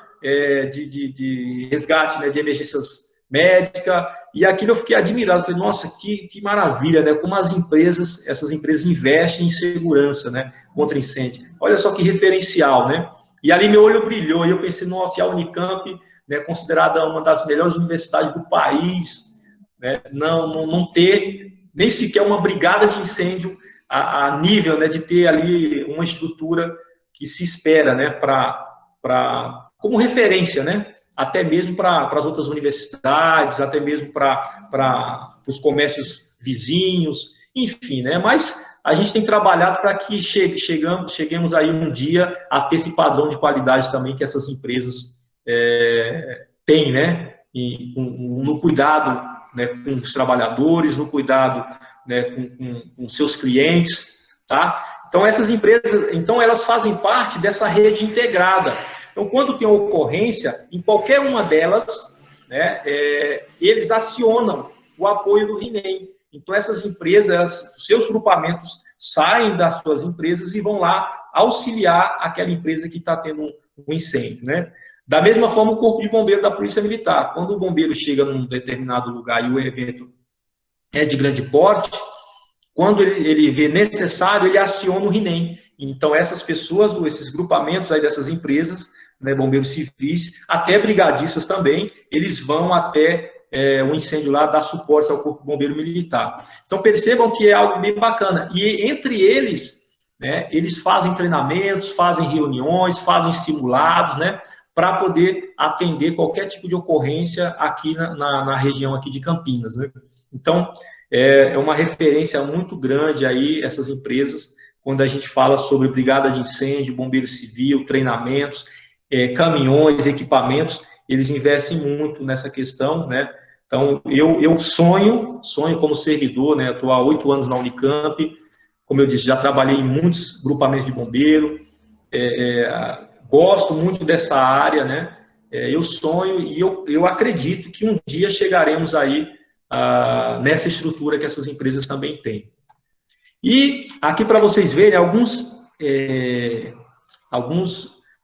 [SPEAKER 2] de resgate, né, de emergências médicas, e aquilo eu fiquei admirado, falei, nossa, que maravilha, né, como essas empresas investem em segurança, né, contra incêndio. Olha só que referencial, né, e ali meu olho brilhou, e eu pensei, nossa, e a Unicamp, né, considerada uma das melhores universidades do país, né, não ter nem sequer uma brigada de incêndio a nível, né, de ter ali uma estrutura que se espera, né, como referência, né, até mesmo para as outras universidades, até mesmo para os comércios vizinhos, enfim, né, mas a gente tem trabalhado para que cheguemos aí um dia a ter esse padrão de qualidade também que essas empresas têm, né, no cuidado, né, com os trabalhadores, no cuidado, né, com seus clientes, tá? Então, essas empresas, elas fazem parte dessa rede integrada. Então, quando tem uma ocorrência, em qualquer uma delas, né, eles acionam o apoio do RINEM. Então, essas empresas, os seus grupamentos saem das suas empresas e vão lá auxiliar aquela empresa que está tendo um incêndio, né? Da mesma forma, o Corpo de Bombeiro da Polícia Militar. Quando o bombeiro chega num determinado lugar e o evento é de grande porte, quando ele vê necessário, ele aciona o RINEM. Então, essas pessoas, esses grupamentos aí dessas empresas, né, bombeiros civis, até brigadistas também, eles vão até o incêndio lá, dar suporte ao Corpo de Bombeiro Militar. Então, percebam que é algo bem bacana. E entre eles, né, eles fazem treinamentos, fazem reuniões, fazem simulados, né, para poder atender qualquer tipo de ocorrência aqui na região aqui de Campinas, né? Então, é uma referência muito grande aí, essas empresas, quando a gente fala sobre brigada de incêndio, bombeiro civil, treinamentos, caminhões, equipamentos, eles investem muito nessa questão, né? Então, eu sonho como servidor, né? Estou há 8 anos na Unicamp, como eu disse, já trabalhei em muitos grupamentos de bombeiro, gosto muito dessa área, né? eu sonho e eu acredito que um dia chegaremos aí nessa estrutura que essas empresas também têm. E aqui para vocês verem alguns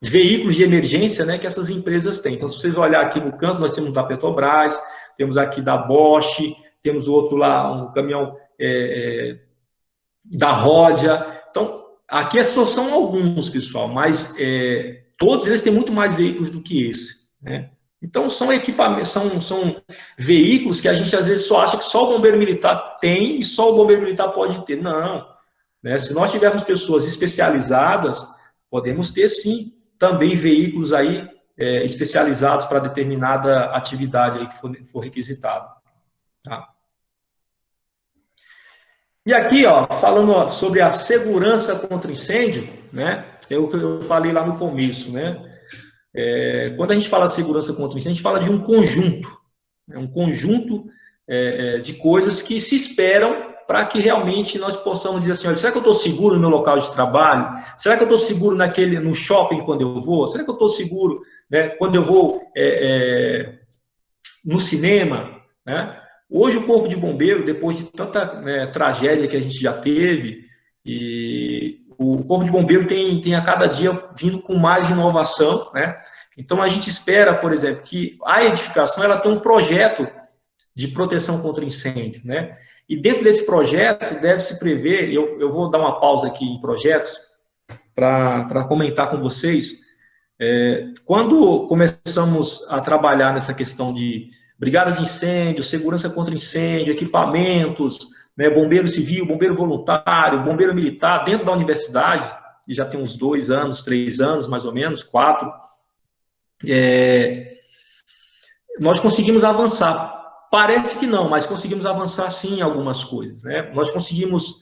[SPEAKER 2] veículos de emergência, né, que essas empresas têm. Então, se vocês olharem aqui no canto, nós temos da Petrobras, temos aqui da Bosch, temos outro lá, um caminhão da Rodia. Então, aqui só são alguns, pessoal, mas todos eles têm muito mais veículos do que esse, né? Então, são equipamentos, são veículos que a gente às vezes só acha que só o bombeiro militar tem e só o bombeiro militar pode ter. Não, né? Se nós tivermos pessoas especializadas, podemos ter sim também veículos aí especializados para determinada atividade aí que for requisitada. Tá? E aqui, ó, falando sobre a segurança contra incêndio, né? É o que eu falei lá no começo, né? Quando a gente fala de segurança contra incêndio, a gente fala de um conjunto, né? Um conjunto de coisas que se esperam para que realmente nós possamos dizer assim, olha, será que eu estou seguro no meu local de trabalho? Será que eu estou seguro no shopping quando eu vou? Será que eu estou seguro, né, quando eu vou no cinema? Né? Hoje o Corpo de Bombeiro, depois de tanta tragédia que a gente já teve, e o Corpo de Bombeiro tem a cada dia vindo com mais inovação, né? Então a gente espera, por exemplo, que a edificação ela tem um projeto de proteção contra incêndio, né? E dentro desse projeto deve-se prever, eu vou dar uma pausa aqui em projetos para comentar com vocês. Quando começamos a trabalhar nessa questão de brigada de incêndio, segurança contra incêndio, equipamentos, né, bombeiro civil, bombeiro voluntário, bombeiro militar, dentro da universidade, e já tem uns 2 anos, 3 anos, mais ou menos, 4, nós conseguimos avançar. Parece que não, mas conseguimos avançar sim em algumas coisas, né? Nós conseguimos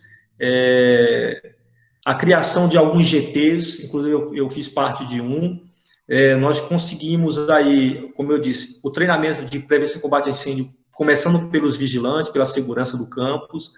[SPEAKER 2] a criação de alguns GTs, inclusive eu fiz parte de um. Nós conseguimos aí, como eu disse, o treinamento de prevenção e combate a incêndio, começando pelos vigilantes, pela segurança do campus,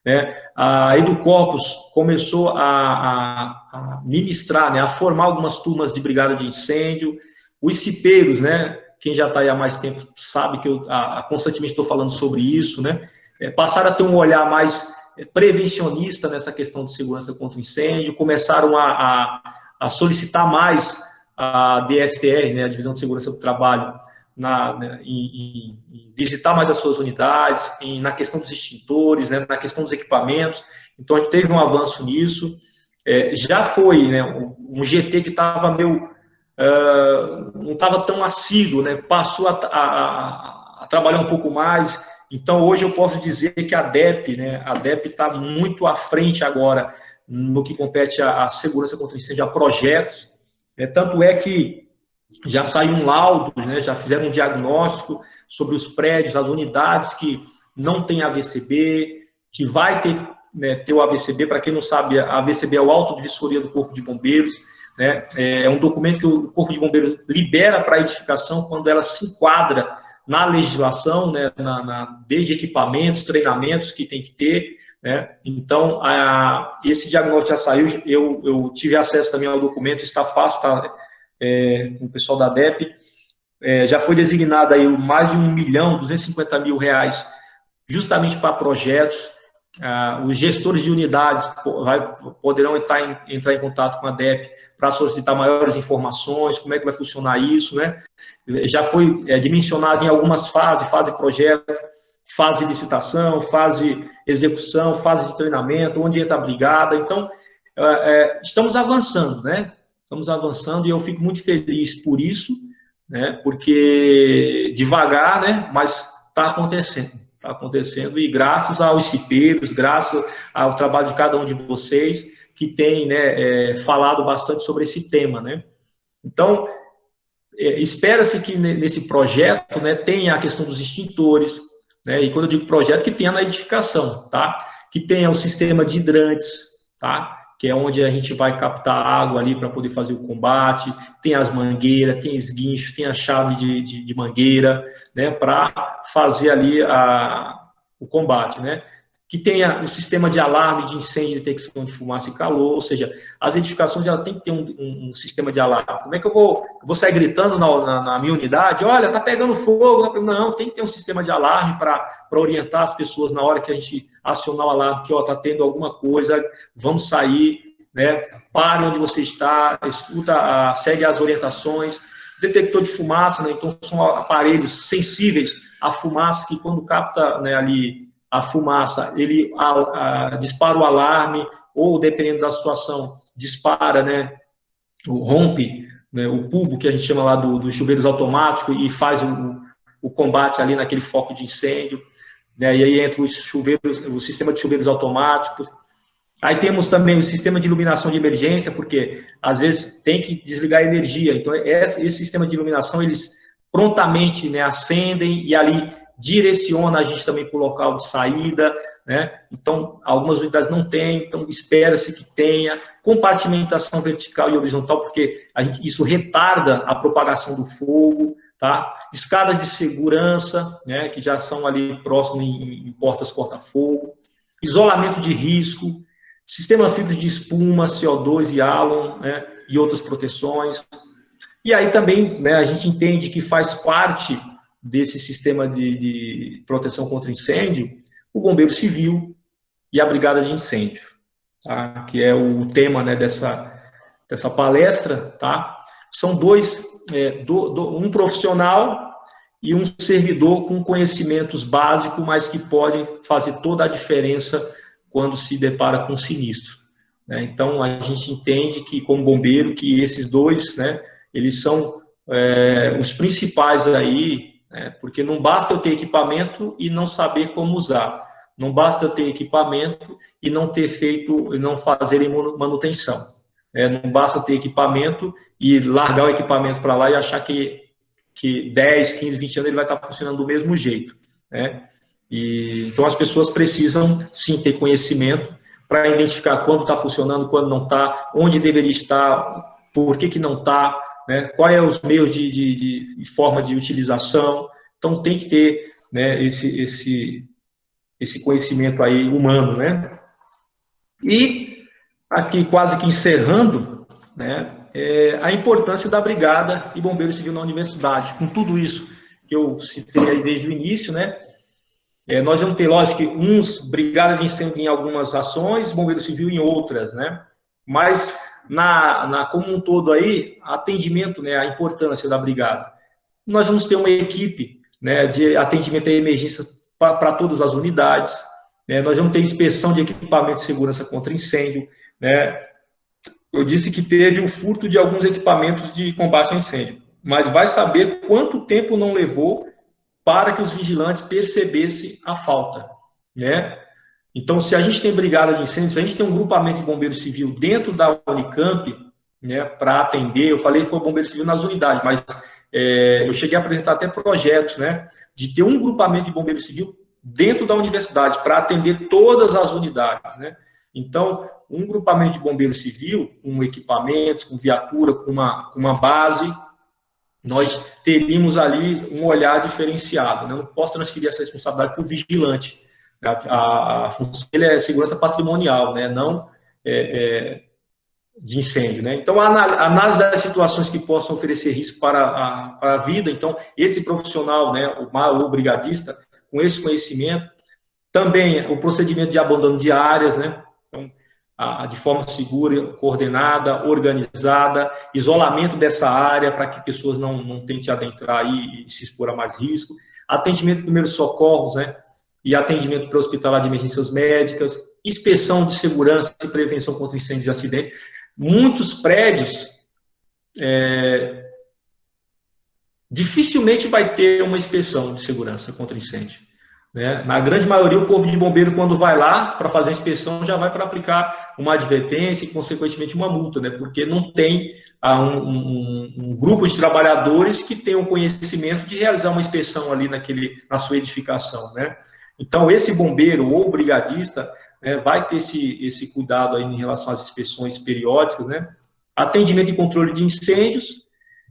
[SPEAKER 2] né? A Educorpus começou a ministrar, né, a formar algumas turmas de brigada de incêndio. Os cipeiros, né? Quem já está aí há mais tempo sabe que eu constantemente estou falando sobre isso, né? Passaram a ter um olhar mais prevencionista nessa questão de segurança contra incêndio, começaram a solicitar mais a DSTR, né, a Divisão de Segurança do Trabalho, em visitar mais as suas unidades, na questão dos extintores, né, na questão dos equipamentos. Então, a gente teve um avanço nisso. Já foi, né, um GT que estava meio... não estava tão assíduo, né, passou a trabalhar um pouco mais. Então, hoje eu posso dizer que a DEP, né, a DEP está muito à frente agora no que compete à segurança contra incêndio, a projetos. Tanto é que já saiu um laudo, né, já fizeram um diagnóstico sobre os prédios, as unidades que não tem AVCB, que vai ter, né, ter o AVCB. Para quem não sabe, a AVCB é o auto de vistoria do Corpo de Bombeiros, né, é um documento que o Corpo de Bombeiros libera para a edificação quando ela se enquadra na legislação, né, desde equipamentos, treinamentos que tem que ter, né? Então, esse diagnóstico já saiu, eu tive acesso também ao documento, está fácil, tá, com o pessoal da DEP, já foi designado aí mais de R$1.250.000 justamente para projetos. Os gestores de unidades poderão entrar em contato com a DEP para solicitar maiores informações, como é que vai funcionar isso, né? Já foi dimensionado em algumas fases, fase projeto, fase de licitação, fase execução, fase de treinamento, onde entra a brigada. Então, estamos avançando, né? Estamos avançando e eu fico muito feliz por isso, né? Porque devagar, né? Mas está acontecendo. Está acontecendo e graças aos cipeiros, graças ao trabalho de cada um de vocês que tem, né, falado bastante sobre esse tema, né? Então, espera-se que nesse projeto, né, tenha a questão dos extintores, né? E quando eu digo projeto, que tenha na edificação, tá? Que tenha o sistema de hidrantes, tá? Que é onde a gente vai captar água ali para poder fazer o combate, tem as mangueiras, tem esguincho, tem a chave de mangueira, né, para fazer ali o combate, né? que tenha o sistema de alarme de incêndio, detecção de fumaça e calor, ou seja, as edificações ela tem que ter um sistema de alarme. Como é que eu vou sair gritando na minha unidade, olha, tá pegando fogo? Não, tem que ter um sistema de alarme para orientar as pessoas na hora que a gente acionar o alarme, que está tendo alguma coisa, vamos sair, né? Pare onde você está, escuta, segue as orientações. Detector de fumaça, né? Então são aparelhos sensíveis à fumaça, que quando capta, né, ali a fumaça, ele dispara o alarme, ou, dependendo da situação, dispara, né, rompe, né, o tubo, que a gente chama lá dos chuveiros automáticos, e faz o combate ali naquele foco de incêndio, né, e aí entra os chuveiros, o sistema de chuveiros automáticos. Aí temos também o sistema de iluminação de emergência, porque às vezes tem que desligar a energia, então esse sistema de iluminação, eles prontamente, né, acendem e ali direciona a gente também para o local de saída, né? Então, algumas unidades não têm, então espera-se que tenha compartimentação vertical e horizontal, porque isso retarda a propagação do fogo, tá? Escada de segurança, né, que já são ali próximo em portas corta-fogo, isolamento de risco, sistema filtro de espuma, CO2 e halon, né, e outras proteções. E aí também, né, a gente entende que faz parte desse sistema de proteção contra incêndio o bombeiro civil e a brigada de incêndio, tá? Que é o tema, né, dessa palestra, tá? São dois, um profissional e um servidor com conhecimentos básicos, mas que podem fazer toda a diferença quando se depara com um sinistro, né? Então, a gente entende que, como bombeiro, que esses dois, né, eles são os principais aí, né, porque não basta eu ter equipamento e não saber como usar, não basta eu ter equipamento e não ter feito, não fazer manutenção, né? Não basta ter equipamento e largar o equipamento para lá e achar que 10, 15, 20 anos ele vai estar funcionando do mesmo jeito, né? Então, as pessoas precisam, sim, ter conhecimento para identificar quando está funcionando, quando não está, onde deveria estar, por que não está, né? Quais são os meios de forma de utilização. Então, tem que ter, né, esse conhecimento aí humano, né? E, aqui, quase que encerrando, né, a importância da brigada e bombeiro civil na universidade. Com tudo isso que eu citei aí desde o início, né? Nós vamos ter, lógico, que uns brigadas de incêndio em algumas ações, bombeiro civil em outras, né? Mas, como um todo aí, atendimento, né, a importância da brigada. Nós vamos ter uma equipe, né, de atendimento a emergências para todas as unidades, né? Nós vamos ter inspeção de equipamento de segurança contra incêndio, né? Eu disse que teve o furto de alguns equipamentos de combate a incêndio, mas vai saber quanto tempo não levou para que os vigilantes percebessem a falta, né? Então, se a gente tem brigada de incêndio, se a gente tem um grupamento de bombeiro civil dentro da Unicamp, né, para atender, eu falei que foi bombeiro civil nas unidades, mas eu cheguei a apresentar até projetos, né, de ter um grupamento de bombeiro civil dentro da universidade, para atender todas as unidades, né? Então, um grupamento de bombeiro civil, com equipamentos, com viatura, com uma base, nós teríamos ali um olhar diferenciado, né? Eu não posso transferir essa responsabilidade para o vigilante. A função dele é segurança patrimonial, né? Não de incêndio, né? Então, a análise das situações que possam oferecer risco para a vida. Então, esse profissional, né, o brigadista, com esse conhecimento, também o procedimento de abandono de áreas, né? Então, de forma segura, coordenada, organizada, isolamento dessa área para que pessoas não tentem adentrar e se expor a mais risco, atendimento de primeiros socorros, né, e atendimento pré-hospitalar de emergências médicas, inspeção de segurança e prevenção contra incêndios e acidentes. Muitos prédios dificilmente vai ter uma inspeção de segurança contra incêndio, né? Na grande maioria, o corpo de bombeiro, quando vai lá para fazer a inspeção, já vai para aplicar uma advertência e, consequentemente, uma multa, né? Porque não tem um grupo de trabalhadores que tenham conhecimento de realizar uma inspeção ali na sua edificação, né? Então, esse bombeiro ou brigadista, né, vai ter esse cuidado aí em relação às inspeções periódicas, né? Atendimento e controle de incêndios.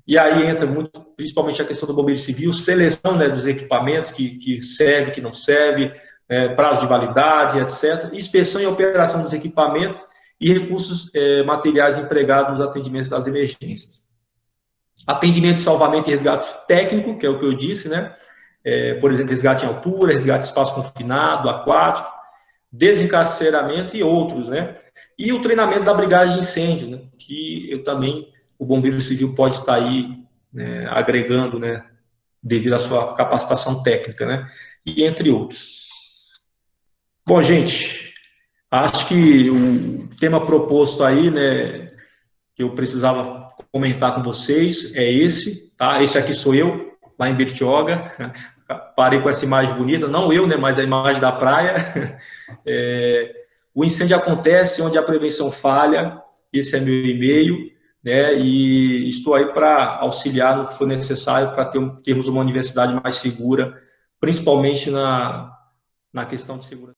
[SPEAKER 2] E aí entra principalmente a questão do bombeiro civil, seleção, né, dos equipamentos que serve, que não serve, prazo de validade, etc. Inspeção e operação dos equipamentos e recursos materiais empregados nos atendimentos às emergências. Atendimento de salvamento e resgate técnico, que é o que eu disse, né? Por exemplo, resgate em altura, resgate em espaço confinado, aquático, desencarceramento e outros, né? E o treinamento da brigada de incêndio, né? Que o bombeiro civil pode estar aí, né, agregando, né, devido à sua capacitação técnica, né? E entre outros. Bom, gente, acho que o tema proposto aí, né, que eu precisava comentar com vocês é esse, tá? Esse aqui sou eu, lá em Bertioga. Parei com essa imagem bonita, não eu, né, mas a imagem da praia. O incêndio acontece onde a prevenção falha, esse é meu e-mail, né, e estou aí para auxiliar no que for necessário para termos uma universidade mais segura, principalmente na questão de segurança.